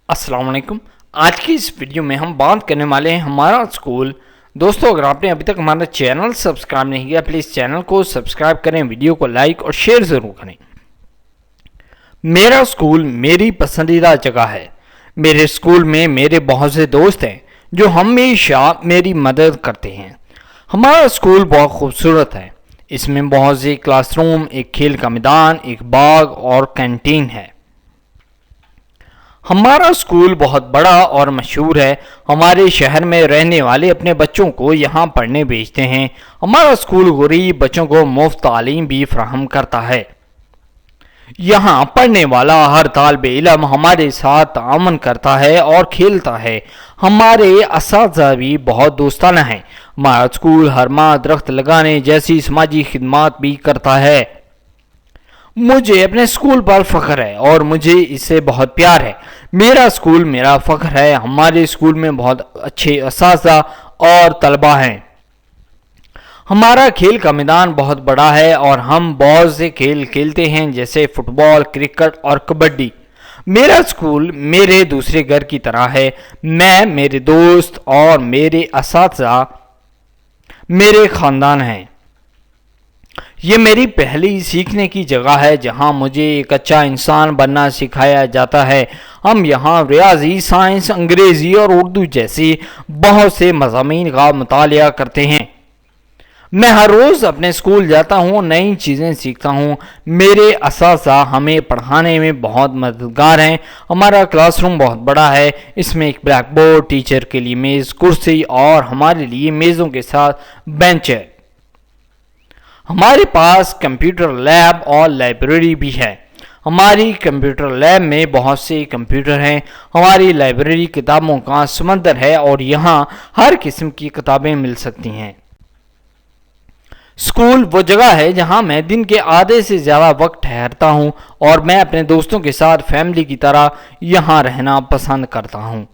अस्सलाम वालेकुम। आज की इस वीडियो में हम बात करने वाले हैं हमारा स्कूल। दोस्तों, अगर आपने अभी तक हमारा चैनल सब्सक्राइब नहीं किया, प्लीज़ चैनल को सब्सक्राइब करें, वीडियो को लाइक और शेयर ज़रूर करें। मेरा स्कूल मेरी पसंदीदा जगह है। मेरे स्कूल में मेरे बहुत से दोस्त हैं जो हमेशा मेरी मदद करते हैं। हमारा स्कूल बहुत खूबसूरत है। इसमें बहुत से क्लासरूम, एक खेल का मैदान, एक बाग और कैंटीन है। हमारा स्कूल बहुत बड़ा और मशहूर है। हमारे शहर में रहने वाले अपने बच्चों को यहाँ पढ़ने भेजते हैं। हमारा स्कूल गरीब बच्चों को मुफ्त तालीम भी फराहम करता है। यहाँ पढ़ने वाला हर तालिबे इल्म हमारे साथ ताअमुन करता है और खेलता है। हमारे असातिज़ा भी बहुत दोस्ताना हैं। हमारा स्कूल हर माह दरख्त लगाने जैसी समाजी खिदमत भी करता है। मुझे अपने स्कूल पर फख्र है और मुझे इससे बहुत प्यार है। मेरा स्कूल मेरा फख्र है। हमारे स्कूल में बहुत अच्छे असातिज़ा और तलबा हैं। हमारा खेल का मैदान बहुत बड़ा है और हम बहुत से खेल खेलते हैं, जैसे फुटबॉल, क्रिकेट और कबड्डी। मेरा स्कूल मेरे दूसरे घर की तरह है। मैं, मेरे दोस्त और मेरे असातिज़ा मेरे ख़ानदान हैं। ये मेरी पहली सीखने की जगह है जहाँ मुझे एक अच्छा इंसान बनना सिखाया जाता है। हम यहाँ रियाजी, साइंस, अंग्रेज़ी और उर्दू जैसी बहुत से मज़ामीन का मुतालिया करते हैं। मैं हर रोज़ अपने स्कूल जाता हूँ, नई चीज़ें सीखता हूँ। मेरे असातिज़ा हमें पढ़ाने में बहुत मददगार हैं। हमारा क्लासरूम बहुत बड़ा है। इसमें एक ब्लैक बोर्ड, टीचर के लिए मेज़, कुर्सी और हमारे लिए मेज़ों के साथ बेंच है। हमारे पास कंप्यूटर लैब और लाइब्रेरी भी है। हमारी कंप्यूटर लैब में बहुत से कंप्यूटर हैं। हमारी लाइब्रेरी किताबों का समंदर है और यहाँ हर किस्म की किताबें मिल सकती हैं। स्कूल वो जगह है जहाँ मैं दिन के आधे से ज़्यादा वक्त ठहरता हूँ और मैं अपने दोस्तों के साथ फैमिली की तरह यहाँ रहना पसंद करता हूँ।